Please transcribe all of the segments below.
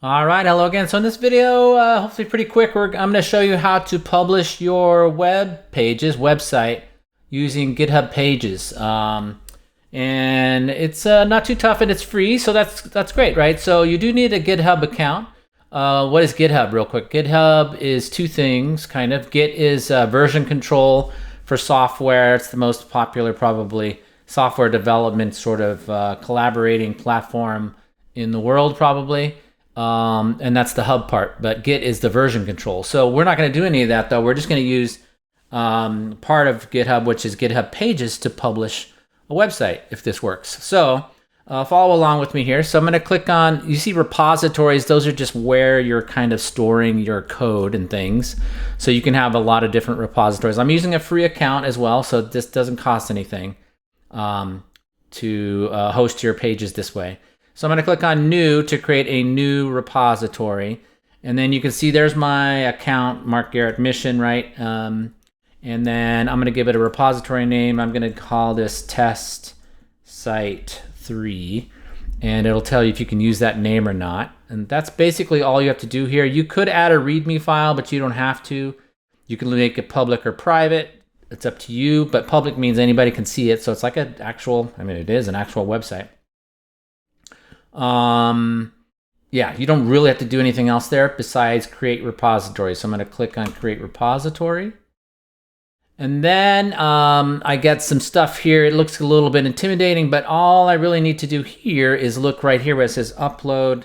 All right, hello again. So in this video, hopefully pretty quick, I'm going to show you how to publish your website using GitHub Pages. And it's not too tough and it's free, so that's great, right? So you do need a GitHub account. What is GitHub real quick? GitHub is two things, kind of. Git is version control for software. It's the most popular probably software development sort of collaborating platform in the world probably. And that's the hub part, but Git is the version control. So we're not going to do any of that though. We're just going to use part of GitHub, which is GitHub Pages, to publish a website if this works. So follow along with me here. So I'm going to click on, you see repositories. Those are just where you're kind of storing your code and things. So you can have a lot of different repositories. I'm using a free account as well, so this doesn't cost anything to host your pages this way. So I'm going to click on New to create a new repository. And then you can see there's my account, Mark Garrett Mission, right? And then I'm going to give it a repository name. I'm going to call this Test Site 3. And it'll tell you if you can use that name or not. And that's basically all you have to do here. You could add a README file, but you don't have to. You can make it public or private. It's up to you. But public means anybody can see it. So it's like an actual, it is an actual website. Yeah, you don't really have to do anything else there besides create repository. So I'm going to click on create repository. And then I get some stuff here. It looks a little bit intimidating, but all I really need to do here is look right here where it says upload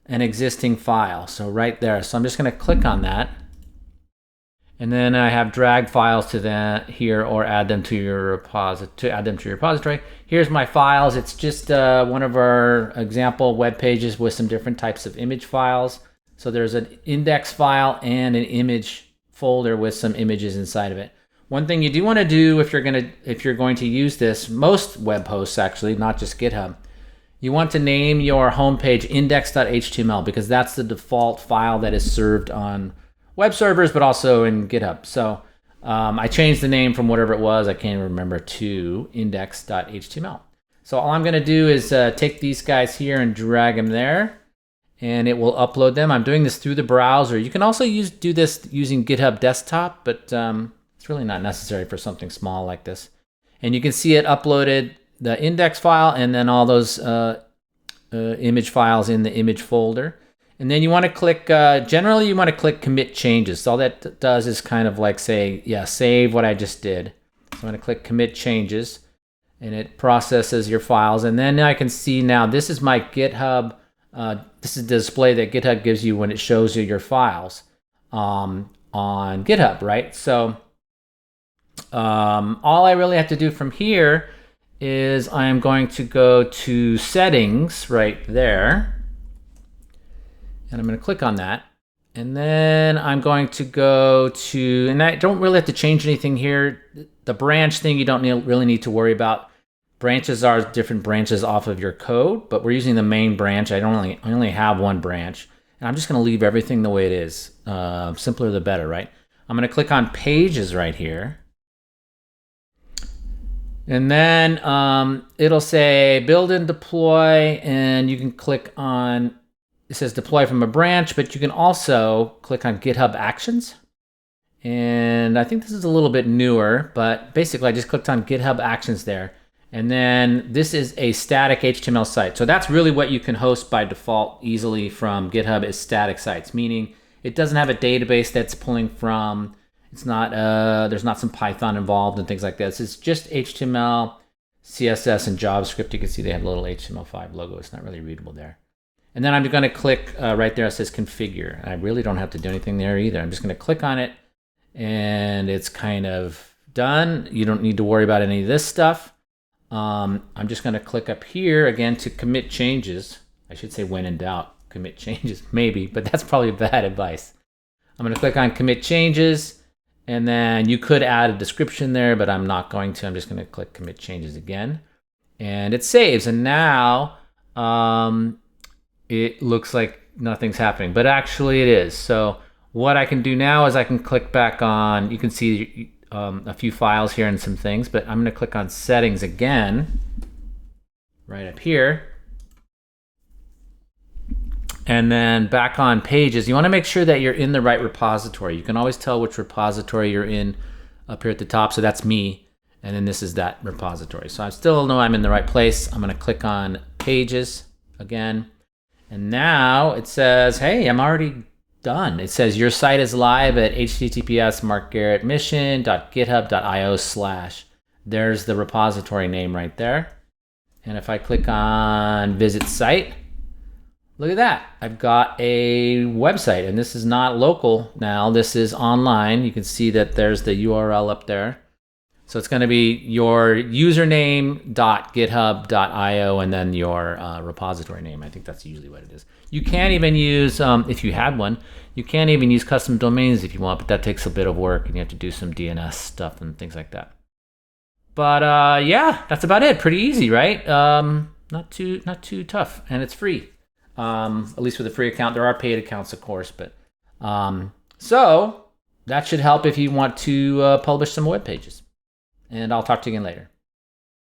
an existing file. So right there. So I'm just going to click on that. And then I have drag files to that here, or add them to your repository. Here's my files. It's just one of our example web pages with some different types of image files. So there's an index file and an image folder with some images inside of it. One thing you do want to do if you're going to use this, most web hosts actually, not just GitHub, you want to name your homepage index.html because that's the default file that is served on web servers, but also in GitHub. So I changed the name from whatever it was, I can't even remember, to index.html. So all I'm going to do is take these guys here and drag them there, and it will upload them. I'm doing this through the browser. You can also do this using GitHub Desktop, but it's really not necessary for something small like this. And you can see it uploaded the index file and then all those image files in the image folder. And then you want to click, generally you want to click commit changes. So all that does is kind of like say, yeah, save what I just did. So I'm going to click commit changes and it processes your files. And then I can see now this is my GitHub. This is the display that GitHub gives you when it shows you your files on GitHub, right? So all I really have to do from here is I am going to go to settings right there. And I'm going to click on that. And then I'm going to go to, and I don't really have to change anything here. The branch thing you don't really need to worry about. Branches are different branches off of your code, but we're using the main branch. I only have one branch. And I'm just going to leave everything the way it is. Simpler the better, right? I'm going to click on pages right here. And then it'll say build and deploy, and you can click on, it says deploy from a branch, but you can also click on GitHub Actions. And I think this is a little bit newer, but basically I just clicked on GitHub Actions there. And then this is a static HTML site. So that's really what you can host by default easily from GitHub is static sites, meaning it doesn't have a database that's pulling from, it's not, there's not some Python involved and things like this. It's just HTML, CSS, and JavaScript. You can see they have a little HTML5 logo. It's not really readable there. And then I'm going to click right there. It says configure. I really don't have to do anything there either. I'm just going to click on it and it's kind of done. You don't need to worry about any of this stuff. I'm just going to click up here again to commit changes. I should say when in doubt, commit changes, maybe, but that's probably bad advice. I'm going to click on commit changes, and then you could add a description there, but I'm not going to. I'm just going to click commit changes again, and it saves. And now it looks like nothing's happening, but actually it is. So what I can do now is I can click back on, you can see a few files here and some things, but I'm going to click on settings again, right up here. And then back on pages, you want to make sure that you're in the right repository. You can always tell which repository you're in up here at the top. So that's me. And then this is that repository. So I still know I'm in the right place. I'm going to click on pages again. And now it says, hey, I'm already done. It says your site is live at https://markgarrettmission.github.io/. There's the repository name right there. And if I click on visit site, look at that. I've got a website, and this is not local now. This is online. You can see that there's the URL up there. So it's going to be your username.github.io and then your repository name. I think that's usually what it is. You can even use, if you had one, you can even use custom domains if you want, but that takes a bit of work and you have to do some DNS stuff and things like that. But yeah, that's about it. Pretty easy, right? Not too tough, and it's free. At least with a free account. There are paid accounts, of course, but so that should help if you want to publish some web pages. And I'll talk to you again later.